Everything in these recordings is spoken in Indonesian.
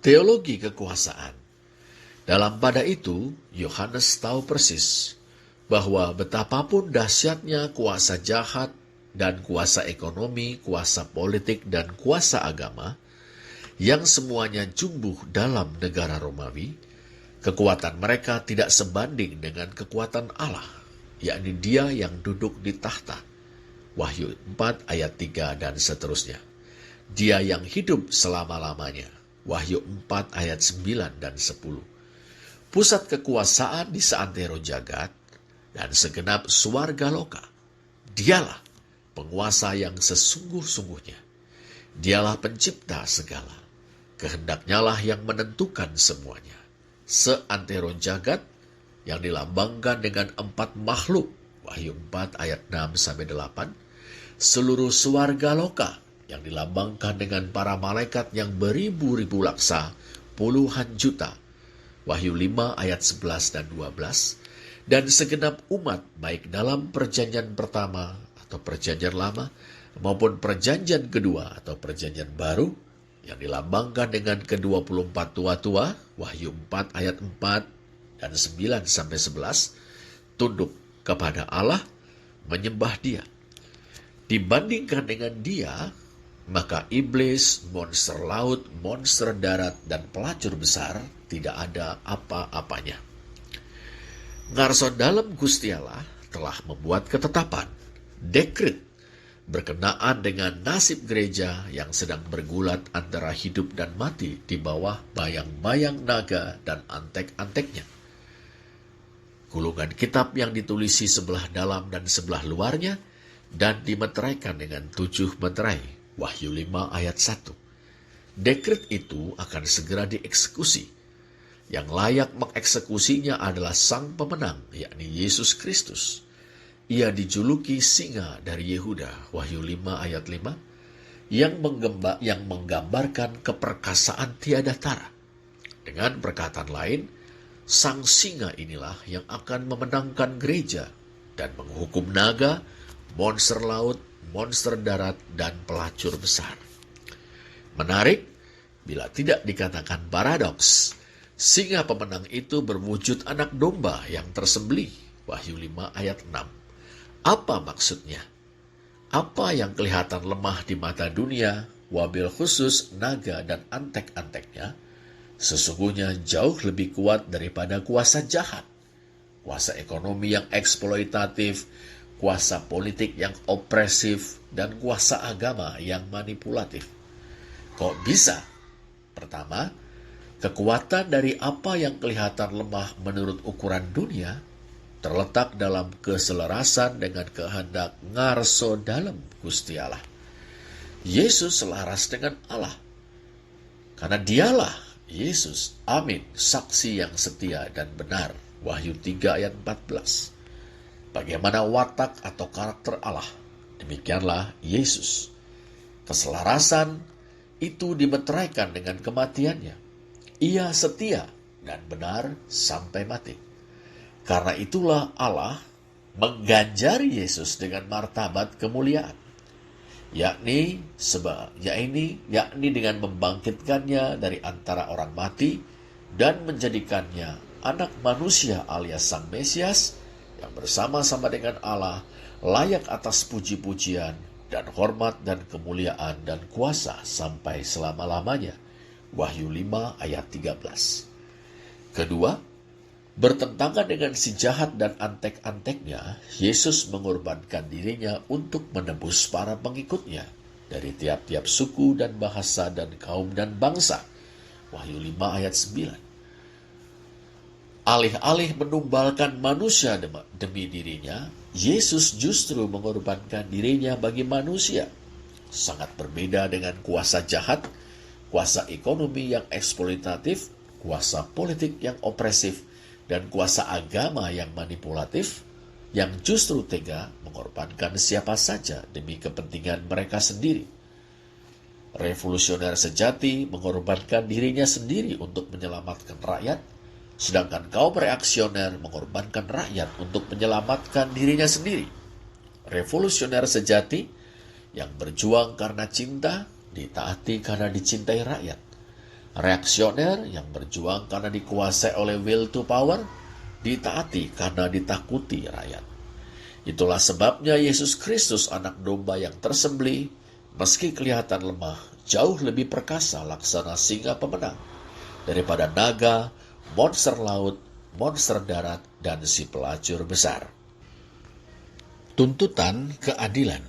Teologi kekuasaan. Dalam pada itu, Yohanes tahu persis bahwa betapapun dahsyatnya kuasa jahat dan kuasa ekonomi, kuasa politik, dan kuasa agama, yang semuanya jumbuh dalam negara Romawi, kekuatan mereka tidak sebanding dengan kekuatan Allah, yakni Dia yang duduk di tahta. Wahyu 4 ayat 3 dan seterusnya. Dia yang hidup selama-lamanya. Wahyu 4 ayat 9 dan 10. Pusat kekuasaan di seantero jagat dan segenap swarga loka. Dialah penguasa yang sesungguh-sungguhnya. Dialah pencipta segala. Kehendaknya lah yang menentukan semuanya. Seantero jagat yang dilambangkan dengan 4 makhluk. Wahyu 4 ayat 6-8. Seluruh swarga loka yang dilambangkan dengan para malaikat yang beribu-ribu laksa, puluhan juta. Wahyu 5 ayat 11 dan 12. Dan segenap umat baik dalam perjanjian pertama atau perjanjian lama maupun perjanjian kedua atau perjanjian baru yang dilambangkan dengan ke-24 tua-tua, Wahyu 4 ayat 4 dan 9-11, tunduk kepada Allah, menyembah Dia. Dibandingkan dengan Dia, maka iblis, monster laut, monster darat, dan pelacur besar tidak ada apa-apanya. Ngarso dalam Gusti Allah telah membuat ketetapan, dekret, berkenaan dengan nasib gereja yang sedang bergulat antara hidup dan mati di bawah bayang-bayang naga dan antek-anteknya. Gulungan kitab yang ditulisi sebelah dalam dan sebelah luarnya dan dimeteraikan dengan 7 meterai. Wahyu 5 ayat 1. Dekret itu akan segera dieksekusi. Yang layak mengeksekusinya adalah sang pemenang, yakni Yesus Kristus. Ia dijuluki singa dari Yehuda, Wahyu 5 ayat 5, yang menggambarkan keperkasaan tiada tara. Dengan perkataan lain, sang singa inilah yang akan memenangkan gereja dan menghukum naga, monster laut, monster darat, dan pelacur besar. Menarik, bila tidak dikatakan paradoks, singa pemenang itu berwujud anak domba yang tersembelih, Wahyu 5 ayat 6. Apa maksudnya? Apa yang kelihatan lemah di mata dunia, wabil khusus naga dan antek-anteknya, sesungguhnya jauh lebih kuat daripada kuasa jahat, kuasa ekonomi yang eksploitatif, kuasa politik yang opresif, dan kuasa agama yang manipulatif. Kok bisa? Pertama, kekuatan dari apa yang kelihatan lemah menurut ukuran dunia terletak dalam keselarasan dengan kehendak ngarso dalam Gusti Allah. Yesus selaras dengan Allah. Karena Dialah Yesus, amin, saksi yang setia dan benar. Wahyu 3 ayat 14. Bagaimana watak atau karakter Allah, demikianlah Yesus. Keselarasan itu dimeteraikan dengan kematiannya. Ia setia dan benar sampai mati. Karena itulah Allah mengganjari Yesus dengan martabat kemuliaan, yakni dengan membangkitkannya dari antara orang mati dan menjadikannya anak manusia alias Sang Mesias yang bersama-sama dengan Allah layak atas puji-pujian dan hormat dan kemuliaan dan kuasa sampai selama-lamanya. Wahyu 5 ayat 13. Kedua, bertentangan dengan si jahat dan antek-anteknya, Yesus mengorbankan dirinya untuk menebus para pengikutnya dari tiap-tiap suku dan bahasa dan kaum dan bangsa. Wahyu 5 ayat 9. Alih-alih menumbalkan manusia demi dirinya, Yesus justru mengorbankan dirinya bagi manusia. Sangat berbeda dengan kuasa jahat, kuasa ekonomi yang eksploitatif, kuasa politik yang opresif, dan kuasa agama yang manipulatif, yang justru tega mengorbankan siapa saja demi kepentingan mereka sendiri. Revolusioner sejati mengorbankan dirinya sendiri untuk menyelamatkan rakyat, sedangkan kaum reaksioner mengorbankan rakyat untuk menyelamatkan dirinya sendiri. Revolusioner sejati yang berjuang karena cinta, ditaati karena dicintai rakyat. Reaksioner yang berjuang karena dikuasai oleh will to power, ditaati karena ditakuti rakyat. Itulah sebabnya Yesus Kristus, anak domba yang tersembelih, meski kelihatan lemah, jauh lebih perkasa laksana singa pemenang daripada naga, monster laut, monster darat, dan si pelacur besar. Tuntutan keadilan.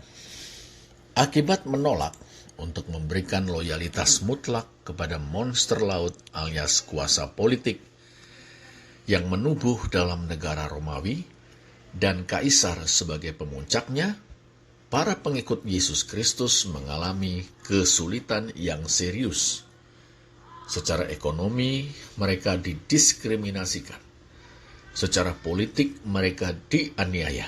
Akibat menolak untuk memberikan loyalitas mutlak kepada monster laut alias kuasa politik yang menubuh dalam negara Romawi dan kaisar sebagai pemuncaknya, para pengikut Yesus Kristus mengalami kesulitan yang serius. Secara ekonomi, mereka didiskriminasikan. Secara politik, mereka dianiaya.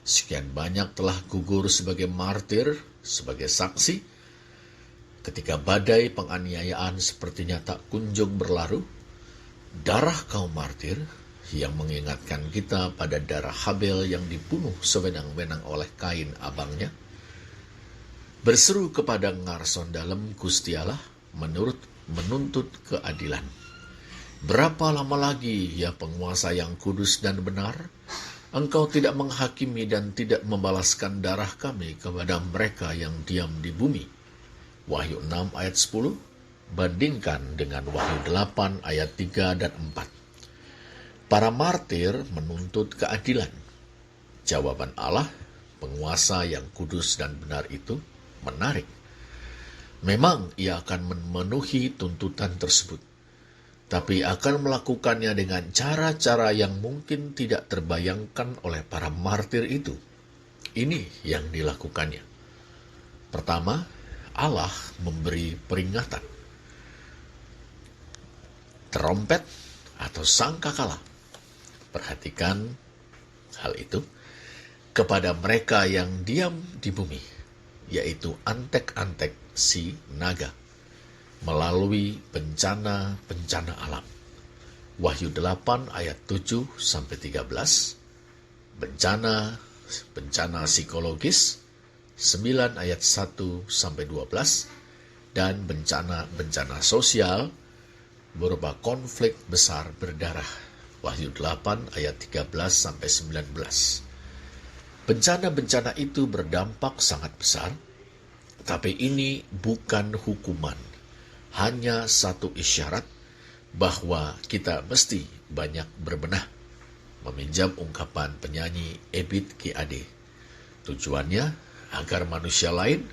Sekian banyak telah gugur sebagai martir, sebagai saksi. Ketika badai penganiayaan sepertinya tak kunjung berlaru, darah kaum martir yang mengingatkan kita pada darah Habel yang dibunuh sewenang-wenang oleh Kain abangnya, berseru kepada ngarson dalem Gusti Allah menuntut keadilan. Berapa lama lagi, ya penguasa yang kudus dan benar, Engkau tidak menghakimi dan tidak membalaskan darah kami kepada mereka yang diam di bumi? Wahyu 6 ayat 10, bandingkan dengan Wahyu 8 ayat 3 dan 4. Para martir menuntut keadilan. Jawaban Allah, penguasa yang kudus dan benar itu, menarik. Memang ia akan memenuhi tuntutan tersebut, tapi akan melakukannya dengan cara-cara yang mungkin tidak terbayangkan oleh para martir itu. Ini yang dilakukannya. Pertama, Allah memberi peringatan. Terompet atau sangkakala. Perhatikan hal itu kepada mereka yang diam di bumi, yaitu antek-antek si naga, melalui bencana-bencana alam. Wahyu 8 ayat 7-13, bencana psikologis 9 ayat 1-12, dan bencana sosial berupa konflik besar berdarah. Wahyu 8 ayat 13-19. Bencana-bencana itu berdampak sangat besar, tapi ini bukan hukuman. Hanya satu isyarat bahwa kita mesti banyak berbenah. Meminjam ungkapan penyanyi Ebit G. Ade. Tujuannya agar manusia lain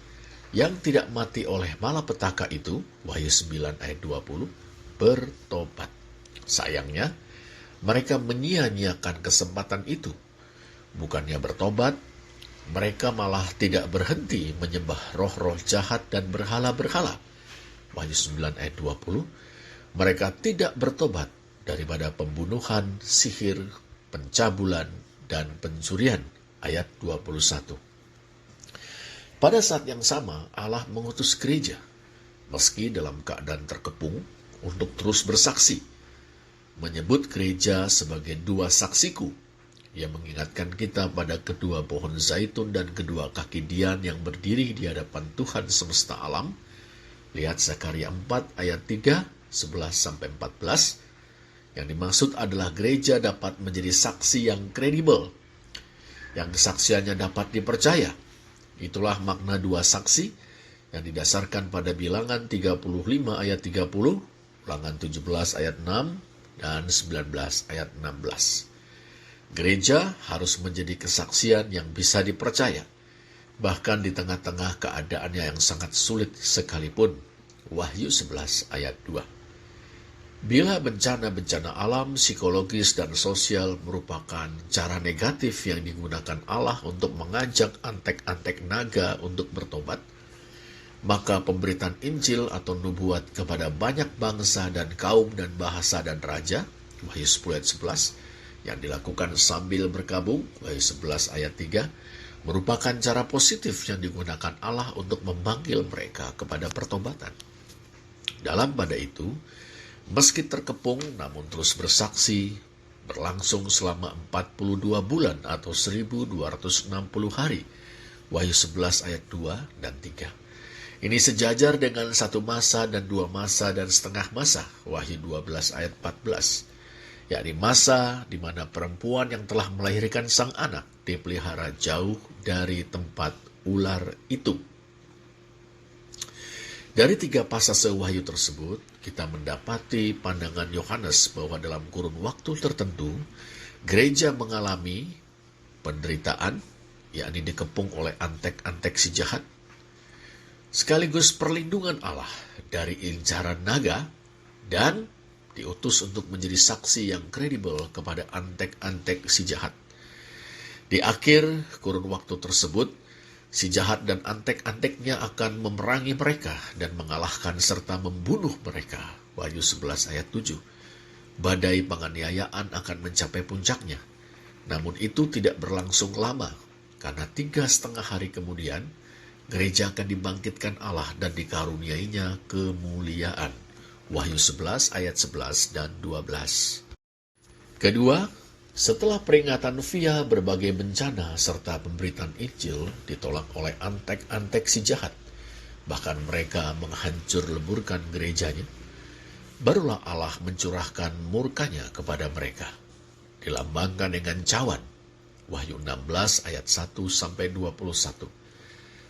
yang tidak mati oleh malapetaka itu, Wahyu 9 ayat 20, bertobat. Sayangnya, mereka menyia-nyiakan kesempatan itu. Bukannya bertobat, mereka malah tidak berhenti menyembah roh-roh jahat dan berhala-berhala. Wahyu 9 ayat 20, mereka tidak bertobat daripada pembunuhan, sihir, pencabulan, dan pencurian. Ayat 21. Pada saat yang sama, Allah mengutus gereja, meski dalam keadaan terkepung, untuk terus bersaksi. Menyebut gereja sebagai dua saksiku, yang mengingatkan kita pada kedua pohon zaitun dan kedua kaki dian yang berdiri di hadapan Tuhan semesta alam. Lihat Zakaria 4 ayat 3, 11-14. Yang dimaksud adalah gereja dapat menjadi saksi yang kredibel, yang kesaksiannya dapat dipercaya. Itulah makna dua saksi yang didasarkan pada Bilangan 35 ayat 30, Ulangan 17 ayat 6, dan 19 ayat 16. Gereja harus menjadi kesaksian yang bisa dipercaya, bahkan di tengah-tengah keadaannya yang sangat sulit sekalipun. Wahyu 11 ayat 2. Bila bencana-bencana alam, psikologis, dan sosial merupakan cara negatif yang digunakan Allah untuk mengajak antek-antek naga untuk bertobat, maka pemberitaan Injil atau nubuat kepada banyak bangsa dan kaum dan bahasa dan raja, Wahyu 10 ayat 11, yang dilakukan sambil berkabung, Wahyu 11 ayat 3, merupakan cara positif yang digunakan Allah untuk memanggil mereka kepada pertobatan. Dalam pada itu, meski terkepung namun terus bersaksi, berlangsung selama 42 bulan atau 1260 hari, Wahyu 11 ayat 2 dan 3. Ini sejajar dengan 1 masa dan 2 masa dan setengah masa, Wahyu 12 ayat 14. Yakni masa di mana perempuan yang telah melahirkan sang anak dipelihara jauh dari tempat ular itu. Dari 3 pasase Wahyu tersebut, kita mendapati pandangan Yohanes bahwa dalam kurun waktu tertentu, gereja mengalami penderitaan, yakni dikepung oleh antek-antek si jahat, sekaligus perlindungan Allah dari incaran naga, dan diutus untuk menjadi saksi yang kredibel kepada antek-antek si jahat. Di akhir kurun waktu tersebut, si jahat dan antek-anteknya akan memerangi mereka dan mengalahkan serta membunuh mereka. Wahyu 11 ayat 7. Badai penganiayaan akan mencapai puncaknya. Namun itu tidak berlangsung lama, karena 3,5 hari kemudian, gereja akan dibangkitkan Allah dan dikaruniainya kemuliaan. Wahyu 11 ayat 11 dan 12. Kedua, setelah peringatan via berbagai bencana serta pemberitaan Injil ditolak oleh antek-antek si jahat, bahkan mereka menghancur leburkan gerejanya, barulah Allah mencurahkan murkanya kepada mereka. Dilambangkan dengan cawan. Wahyu 16 ayat 1-21.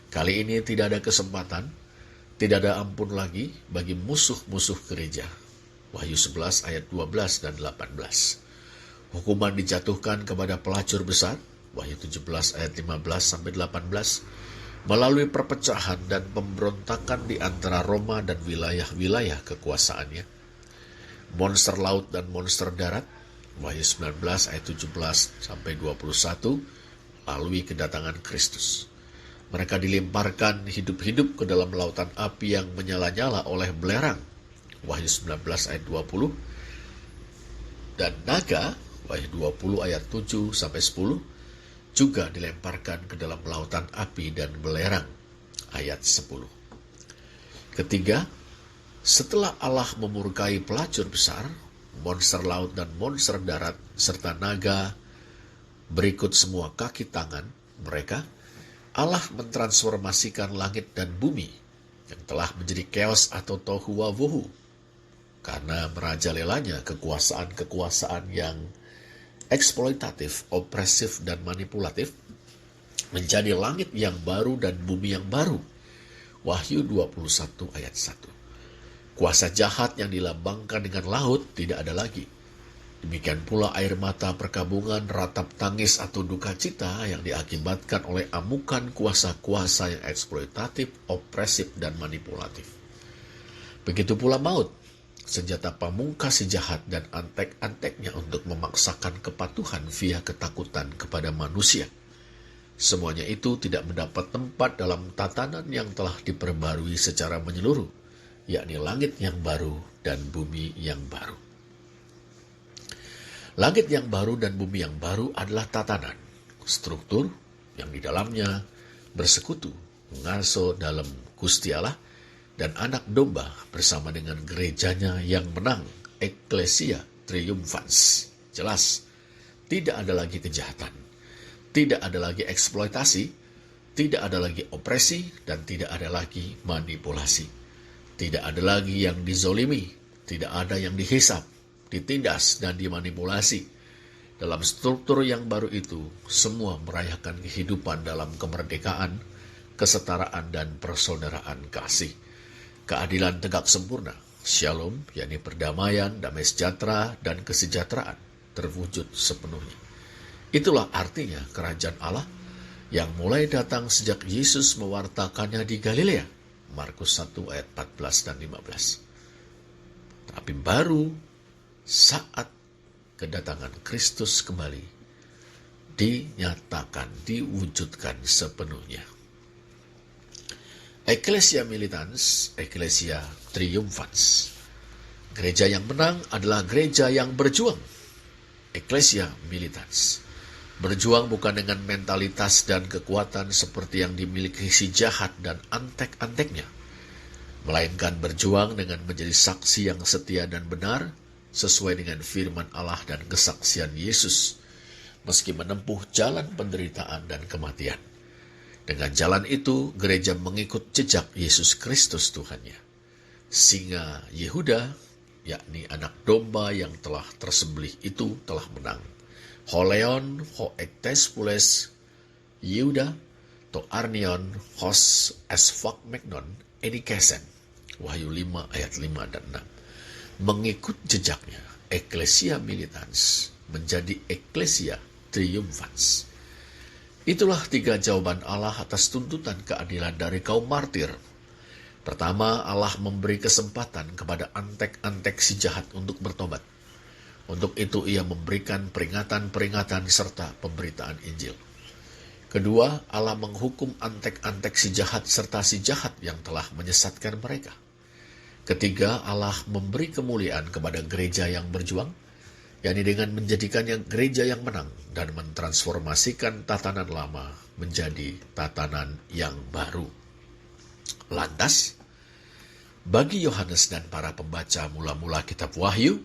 Kali ini tidak ada kesempatan, tidak ada ampun lagi bagi musuh-musuh gereja. Wahyu 11 ayat 12 dan 18. Hukuman dijatuhkan kepada pelacur besar, Wahyu 17 ayat 15-18, melalui perpecahan dan pemberontakan di antara Roma dan wilayah-wilayah kekuasaannya. Monster laut dan monster darat, Wahyu 19 ayat 17-21, melalui kedatangan Kristus. Mereka dilemparkan hidup-hidup ke dalam lautan api yang menyala-nyala oleh belerang, Wahyu 19 ayat 20, dan naga, Wahyu 20 ayat 7-10, juga dilemparkan ke dalam lautan api dan belerang, ayat 10. Ketiga, setelah Allah memurkai pelacur besar, monster laut dan monster darat, serta naga berikut semua kaki tangan mereka, Allah mentransformasikan langit dan bumi yang telah menjadi chaos atau tohu wabohu karena merajalelanya kekuasaan-kekuasaan yang eksploitatif, opresif, dan manipulatif, menjadi langit yang baru dan bumi yang baru. Wahyu 21 ayat 1. Kuasa jahat yang dilambangkan dengan laut tidak ada lagi. Demikian pula air mata perkabungan, ratap tangis atau duka cita yang diakibatkan oleh amukan kuasa-kuasa yang eksploitatif, opresif, dan manipulatif. Begitu pula maut, senjata pamungkas si jahat dan antek-anteknya untuk memaksakan kepatuhan via ketakutan kepada manusia. Semuanya itu tidak mendapat tempat dalam tatanan yang telah diperbarui secara menyeluruh, yakni langit yang baru dan bumi yang baru. Langit yang baru dan bumi yang baru adalah tatanan, struktur yang di dalamnya bersekutu, mengasuh dalam Gusti Allah dan anak domba bersama dengan gerejanya yang menang, Ecclesia Triumphans. Jelas, tidak ada lagi kejahatan, tidak ada lagi eksploitasi, tidak ada lagi opresi, dan tidak ada lagi manipulasi. Tidak ada lagi yang dizolimi, tidak ada yang dihisap, ditindas, dan dimanipulasi. Dalam struktur yang baru itu, semua merayakan kehidupan dalam kemerdekaan, kesetaraan, dan persaudaraan kasih. Keadilan tegak sempurna, shalom, yakni perdamaian, damai sejahtera, dan kesejahteraan, terwujud sepenuhnya. Itulah artinya kerajaan Allah yang mulai datang sejak Yesus mewartakannya di Galilea, Markus 1 ayat 14 dan 15. Tapi baru saat kedatangan Kristus kembali dinyatakan, diwujudkan sepenuhnya. Ecclesia Militans, Ecclesia Triumphans. Gereja yang menang adalah gereja yang berjuang. Ecclesia Militans. Berjuang bukan dengan mentalitas dan kekuatan seperti yang dimiliki si jahat dan antek-anteknya, melainkan berjuang dengan menjadi saksi yang setia dan benar, sesuai dengan firman Allah dan kesaksian Yesus, meski menempuh jalan penderitaan dan kematian. Dengan jalan itu, gereja mengikut jejak Yesus Kristus Tuhannya. Singa Yehuda, yakni anak domba yang telah tersembelih itu, telah menang. Holeon ho ektes Yehuda to arnion hos es fak megnon enikesen. Wahyu 5 ayat 5 dan 6. Mengikut jejaknya, Ecclesia Militans menjadi Ecclesia Triumphans. Itulah 3 jawaban Allah atas tuntutan keadilan dari kaum martir. Pertama, Allah memberi kesempatan kepada antek-antek si jahat untuk bertobat. Untuk itu ia memberikan peringatan-peringatan serta pemberitaan Injil. Kedua, Allah menghukum antek-antek si jahat serta si jahat yang telah menyesatkan mereka. Ketiga, Allah memberi kemuliaan kepada gereja yang berjuang, yakni dengan menjadikannya gereja yang menang dan mentransformasikan tatanan lama menjadi tatanan yang baru. Lantas, bagi Yohanes dan para pembaca mula-mula kitab Wahyu,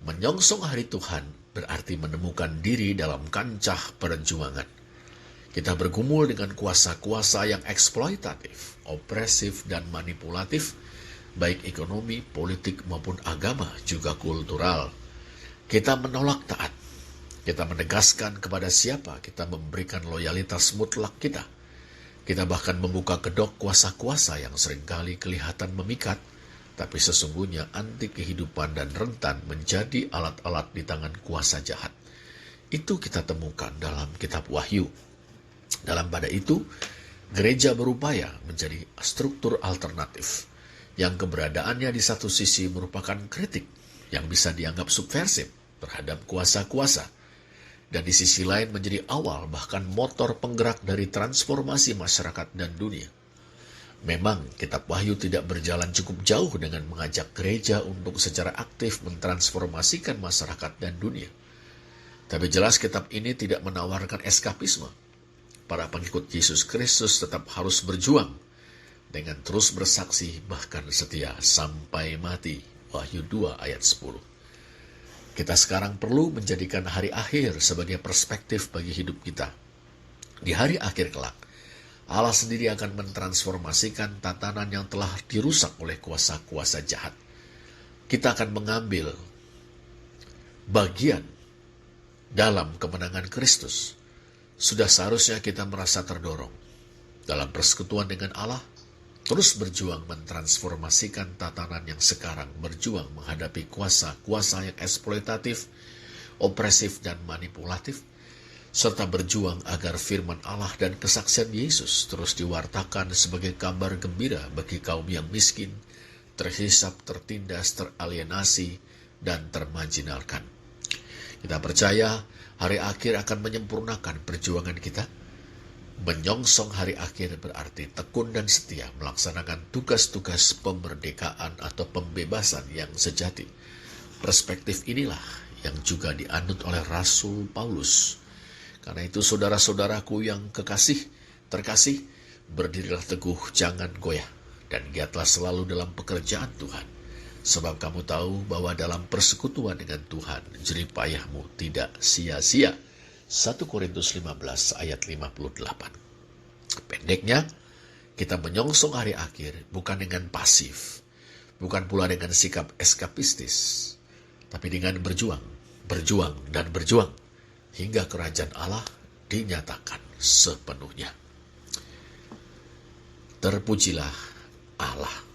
menyongsong hari Tuhan berarti menemukan diri dalam kancah perjuangan. Kita bergumul dengan kuasa-kuasa yang eksploitatif, opresif, dan manipulatif, baik ekonomi, politik, maupun agama, juga kultural. Kita menolak taat. Kita menegaskan kepada siapa kita memberikan loyalitas mutlak kita. Kita bahkan membuka kedok kuasa-kuasa yang seringkali kelihatan memikat, tapi sesungguhnya anti kehidupan dan rentan menjadi alat-alat di tangan kuasa jahat. Itu kita temukan dalam kitab Wahyu. Dalam pada itu, gereja berupaya menjadi struktur alternatif, yang keberadaannya di satu sisi merupakan kritik yang bisa dianggap subversif terhadap kuasa-kuasa, dan di sisi lain menjadi awal bahkan motor penggerak dari transformasi masyarakat dan dunia. Memang kitab Wahyu tidak berjalan cukup jauh dengan mengajak gereja untuk secara aktif mentransformasikan masyarakat dan dunia. Tapi jelas kitab ini tidak menawarkan eskapisme. Para pengikut Yesus Kristus tetap harus berjuang dengan terus bersaksi bahkan setia sampai mati. Wahyu 2 ayat 10. Kita sekarang perlu menjadikan hari akhir sebagai perspektif bagi hidup kita. Di hari akhir kelak, Allah sendiri akan mentransformasikan tatanan yang telah dirusak oleh kuasa-kuasa jahat. Kita akan mengambil bagian dalam kemenangan Kristus. Sudah seharusnya kita merasa terdorong dalam persekutuan dengan Allah, terus berjuang mentransformasikan tatanan yang sekarang berjuang menghadapi kuasa-kuasa yang eksploitatif, opresif, dan manipulatif, serta berjuang agar firman Allah dan kesaksian Yesus terus diwartakan sebagai kabar gembira bagi kaum yang miskin, terhisap, tertindas, teralienasi, dan termarginalkan. Kita percaya hari akhir akan menyempurnakan perjuangan kita. Menyongsong hari akhir berarti tekun dan setia melaksanakan tugas-tugas pemberdekaan atau pembebasan yang sejati. Perspektif inilah yang juga dianut oleh Rasul Paulus. Karena itu saudara-saudaraku yang terkasih, berdirilah teguh, jangan goyah, dan giatlah selalu dalam pekerjaan Tuhan. Sebab kamu tahu bahwa dalam persekutuan dengan Tuhan, jerih payahmu tidak sia-sia. 1 Korintus 15 ayat 58. Pendeknya, kita menyongsong hari akhir bukan dengan pasif, bukan pula dengan sikap eskapistis, tapi dengan berjuang hingga kerajaan Allah dinyatakan sepenuhnya. Terpujilah Allah.